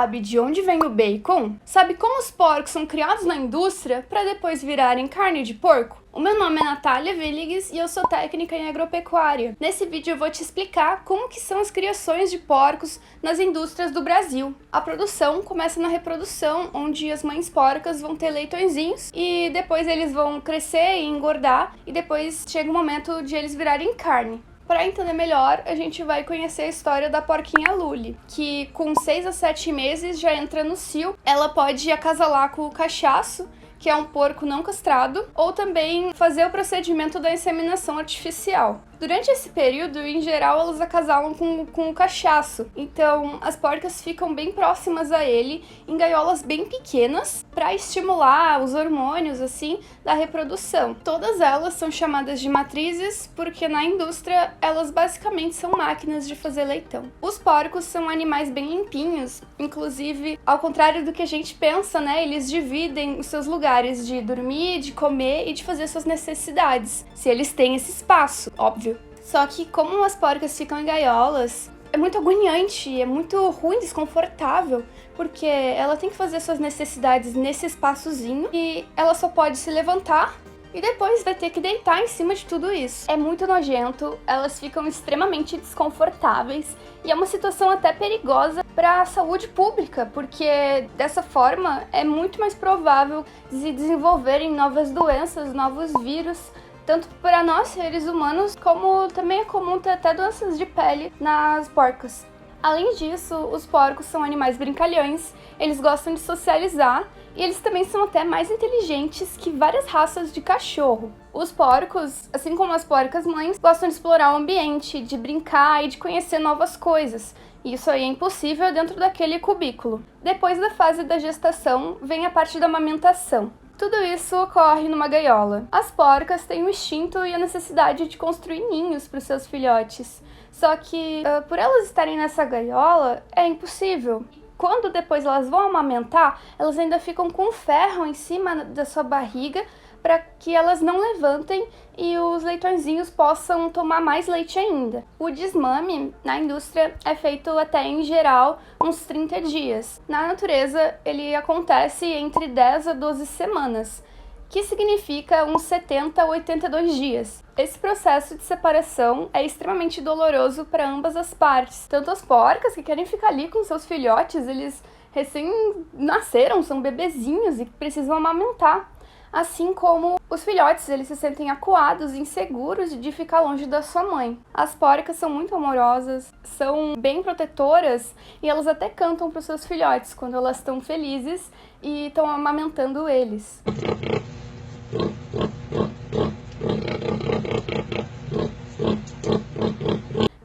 sabe de onde vem o bacon? Sabe como os porcos são criados na indústria para depois virarem carne de porco? O meu nome é Natália Villegas e eu sou técnica em agropecuária. Nesse vídeo eu vou te explicar como que são as criações de porcos nas indústrias do Brasil. A produção começa na reprodução, onde as mães porcas vão ter leitõezinhos e depois eles vão crescer e engordar e depois chega o momento de eles virarem carne. Para entender melhor, a gente vai conhecer a história da porquinha Luli, que com 6 a 7 meses já entra no cio. Ela pode acasalar com o cachaço, que é um porco não castrado, ou também fazer o procedimento da inseminação artificial. Durante esse período, em geral, elas acasalam com o cachaço. Então, as porcas ficam bem próximas a ele, em gaiolas bem pequenas, para estimular os hormônios, assim, da reprodução. Todas elas são chamadas de matrizes, porque na indústria, elas basicamente são máquinas de fazer leitão. Os porcos são animais bem limpinhos, inclusive, ao contrário do que a gente pensa, né? Eles dividem os seus lugares de dormir, de comer e de fazer suas necessidades, se eles têm esse espaço, óbvio. Só que como as porcas ficam em gaiolas, é muito agoniante, é muito ruim, desconfortável, porque ela tem que fazer suas necessidades nesse espaçozinho e ela só pode se levantar e depois vai ter que deitar em cima de tudo isso. É muito nojento, elas ficam extremamente desconfortáveis e é uma situação até perigosa para a saúde pública, porque dessa forma é muito mais provável de se desenvolverem novas doenças, novos vírus, tanto para nós, seres humanos, como também é comum ter até doenças de pele nas porcas. Além disso, os porcos são animais brincalhões, eles gostam de socializar e eles também são até mais inteligentes que várias raças de cachorro. Os porcos, assim como as porcas mães, gostam de explorar o ambiente, de brincar e de conhecer novas coisas. Isso aí é impossível dentro daquele cubículo. Depois da fase da gestação, vem a parte da amamentação. Tudo isso ocorre numa gaiola. As porcas têm o instinto e a necessidade de construir ninhos para os seus filhotes. Só que, por elas estarem nessa gaiola, é impossível. Quando depois elas vão amamentar, elas ainda ficam com ferro em cima da sua barriga para que elas não levantem e os leitõezinhos possam tomar mais leite ainda. O desmame na indústria é feito até, em geral, uns 30 dias. Na natureza, ele acontece entre 10 a 12 semanas, que significa uns 70 a 82 dias. Esse processo de separação é extremamente doloroso para ambas as partes. Tanto as porcas, que querem ficar ali com seus filhotes, eles recém-nasceram, são bebezinhos e precisam amamentar. Assim como os filhotes, eles se sentem acuados, inseguros de ficar longe da sua mãe. As porcas são muito amorosas, são bem protetoras e elas até cantam para os seus filhotes quando elas estão felizes e estão amamentando eles.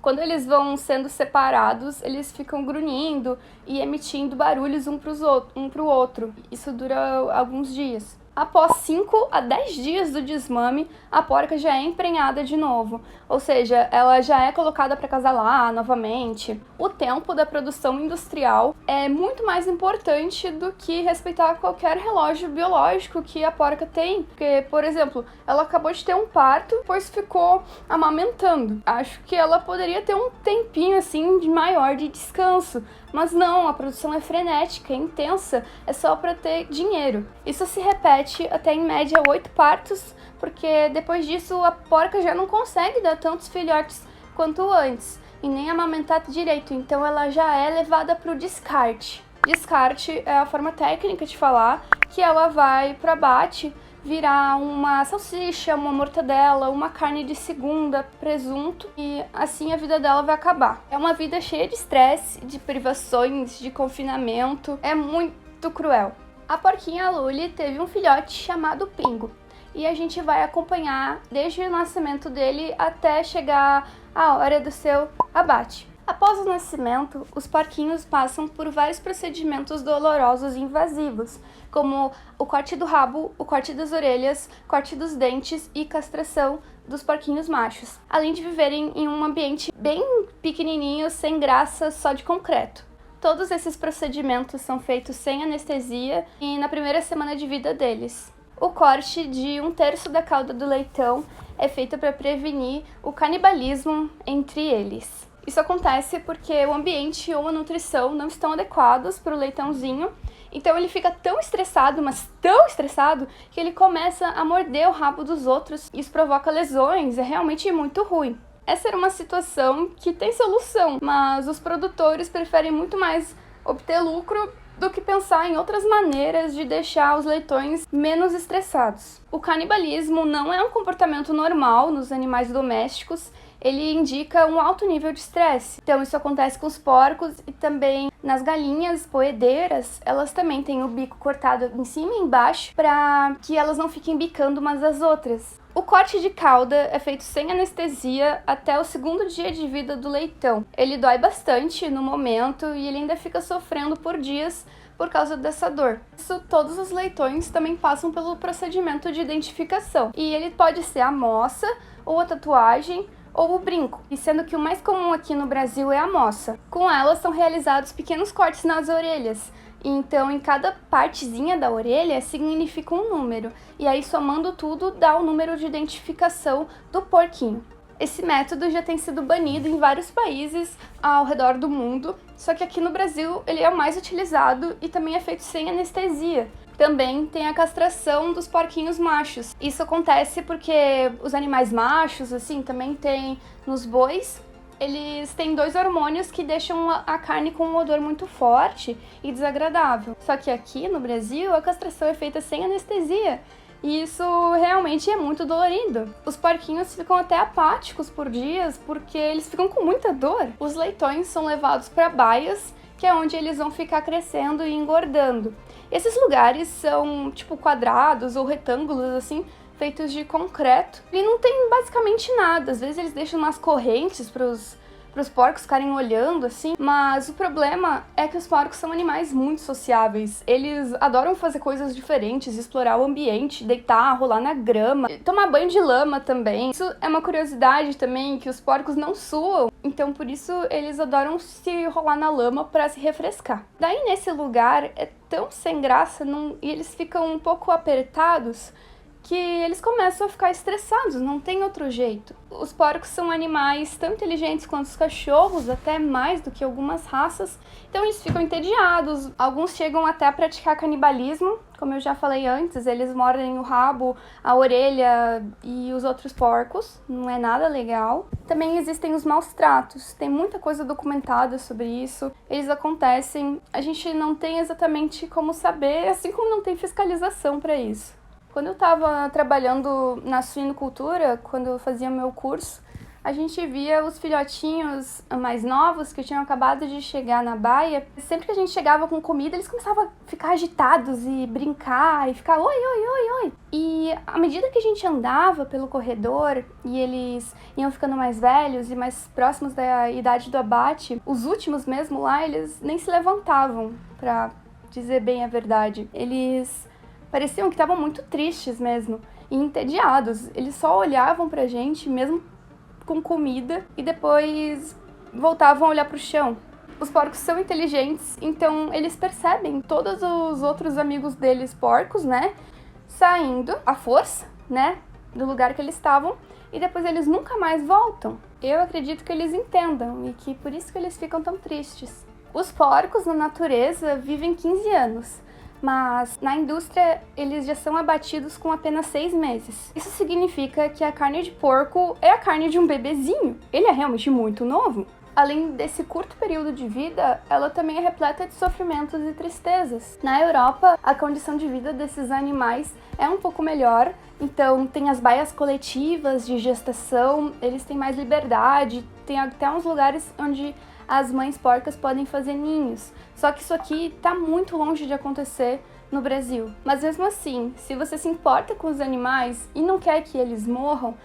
Quando eles vão sendo separados, eles ficam grunhindo e emitindo barulhos um para o outro. Isso dura alguns dias. Após 5 a 10 dias do desmame, a porca já é emprenhada de novo, ou seja, ela já é colocada para acasalar novamente. O tempo da produção industrial é muito mais importante do que respeitar qualquer relógio biológico que a porca tem, porque, por exemplo, ela acabou de ter um parto, depois ficou amamentando. Acho que ela poderia ter um tempinho assim de maior de descanso, mas não, a produção é frenética, é intensa, é só para ter dinheiro. Isso se repete até em média 8 partos, porque depois disso a porca já não consegue dar tantos filhotes quanto antes e nem amamentar direito, então ela já é levada para o descarte. Descarte é a forma técnica de falar que ela vai para abate, virar uma salsicha, uma mortadela, uma carne de segunda, presunto, e assim a vida dela vai acabar. É uma vida cheia de estresse, de privações, de confinamento, é muito cruel. A porquinha Luli teve um filhote chamado Pingo, e a gente vai acompanhar desde o nascimento dele até chegar a hora do seu abate. Após o nascimento, os porquinhos passam por vários procedimentos dolorosos e invasivos, como o corte do rabo, o corte das orelhas, corte dos dentes e castração dos porquinhos machos, além de viverem em um ambiente bem pequenininho, sem graça, só de concreto. Todos esses procedimentos são feitos sem anestesia e na primeira semana de vida deles. O corte de 1/3 da cauda do leitão é feito para prevenir o canibalismo entre eles. Isso acontece porque o ambiente ou a nutrição não estão adequados para o leitãozinho, então ele fica tão estressado, mas tão estressado, que ele começa a morder o rabo dos outros. Isso provoca lesões, é realmente muito ruim. Essa era uma situação que tem solução, mas os produtores preferem muito mais obter lucro do que pensar em outras maneiras de deixar os leitões menos estressados. O canibalismo não é um comportamento normal nos animais domésticos, ele indica um alto nível de estresse. Então isso acontece com os porcos e também nas galinhas poedeiras, elas também têm o bico cortado em cima e embaixo para que elas não fiquem bicando umas às outras. O corte de cauda é feito sem anestesia até o 2º dia de vida do leitão. Ele dói bastante no momento e ele ainda fica sofrendo por dias por causa dessa dor. Isso, todos os leitões também passam pelo procedimento de identificação. E ele pode ser a moça, ou a tatuagem, ou o brinco. E sendo que o mais comum aqui no Brasil é a moça. Com ela são realizados pequenos cortes nas orelhas. Então, em cada partezinha da orelha significa um número. E aí, somando tudo, dá o número de identificação do porquinho. Esse método já tem sido banido em vários países ao redor do mundo, só que aqui no Brasil ele é o mais utilizado e também é feito sem anestesia. Também tem a castração dos porquinhos machos. Isso acontece porque os animais machos, assim, também tem nos bois. Eles têm 2 hormônios que deixam a carne com um odor muito forte e desagradável. Só que aqui no Brasil a castração é feita sem anestesia. E isso realmente é muito dolorido. Os porquinhos ficam até apáticos por dias porque eles ficam com muita dor. Os leitões são levados para baias, que é onde eles vão ficar crescendo e engordando. Esses lugares são tipo quadrados ou retângulos assim, feitos de concreto. E não tem basicamente nada. Às vezes eles deixam umas correntes para os porcos ficarem olhando assim, mas o problema é que os porcos são animais muito sociáveis. Eles adoram fazer coisas diferentes, explorar o ambiente, deitar, rolar na grama, tomar banho de lama também. Isso é uma curiosidade também, que os porcos não suam, então por isso eles adoram se rolar na lama para se refrescar. Daí nesse lugar é tão sem graça e eles ficam um pouco apertados, que eles começam a ficar estressados, não tem outro jeito. Os porcos são animais tão inteligentes quanto os cachorros, até mais do que algumas raças, então eles ficam entediados. Alguns chegam até a praticar canibalismo, como eu já falei antes, eles mordem o rabo, a orelha e os outros porcos, não é nada legal. Também existem os maus tratos, tem muita coisa documentada sobre isso, eles acontecem, a gente não tem exatamente como saber, assim como não tem fiscalização para isso. Quando eu estava trabalhando na suinocultura, quando eu fazia meu curso, a gente via os filhotinhos mais novos que tinham acabado de chegar na baia. Sempre que a gente chegava com comida, eles começavam a ficar agitados e brincar e ficar oi, oi, oi, oi. E à medida que a gente andava pelo corredor e eles iam ficando mais velhos e mais próximos da idade do abate, os últimos mesmo lá, eles nem se levantavam, pra dizer bem a verdade. Eles pareciam que estavam muito tristes mesmo e entediados. Eles só olhavam pra gente, mesmo com comida, e depois voltavam a olhar pro chão. Os porcos são inteligentes, então eles percebem todos os outros amigos deles, porcos, né, saindo à força, né, do lugar que eles estavam, e depois eles nunca mais voltam. Eu acredito que eles entendam e que por isso que eles ficam tão tristes. Os porcos na natureza vivem 15 anos. Mas na indústria eles já são abatidos com apenas 6 meses. Isso significa que a carne de porco é a carne de um bebezinho. Ele é realmente muito novo. Além desse curto período de vida, ela também é repleta de sofrimentos e tristezas. Na Europa, a condição de vida desses animais é um pouco melhor, então tem as baias coletivas de gestação, eles têm mais liberdade, tem até uns lugares onde as mães porcas podem fazer ninhos. Só que isso aqui tá muito longe de acontecer no Brasil. Mas mesmo assim, se você se importa com os animais e não quer que eles morram,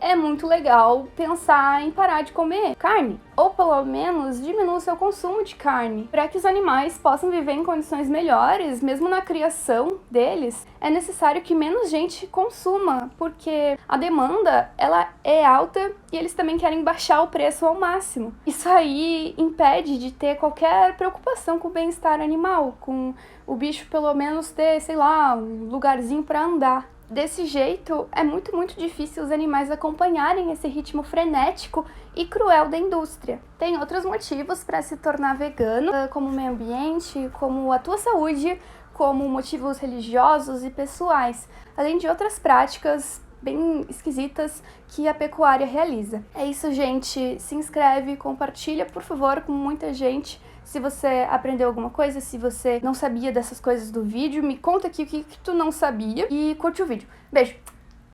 é muito legal pensar em parar de comer carne, ou pelo menos diminuir o seu consumo de carne. Para que os animais possam viver em condições melhores, mesmo na criação deles, é necessário que menos gente consuma, porque a demanda ela é alta e eles também querem baixar o preço ao máximo. Isso aí impede de ter qualquer preocupação com o bem-estar animal, com o bicho pelo menos ter, sei lá, um lugarzinho para andar. Desse jeito, é muito difícil os animais acompanharem esse ritmo frenético e cruel da indústria. Tem outros motivos para se tornar vegano, como o meio ambiente, como a tua saúde, como motivos religiosos e pessoais, além de outras práticas bem esquisitas que a pecuária realiza. É isso, gente. Se inscreve, compartilha, por favor, com muita gente. Se você aprendeu alguma coisa, se você não sabia dessas coisas do vídeo, me conta aqui o que tu não sabia e curte o vídeo. Beijo!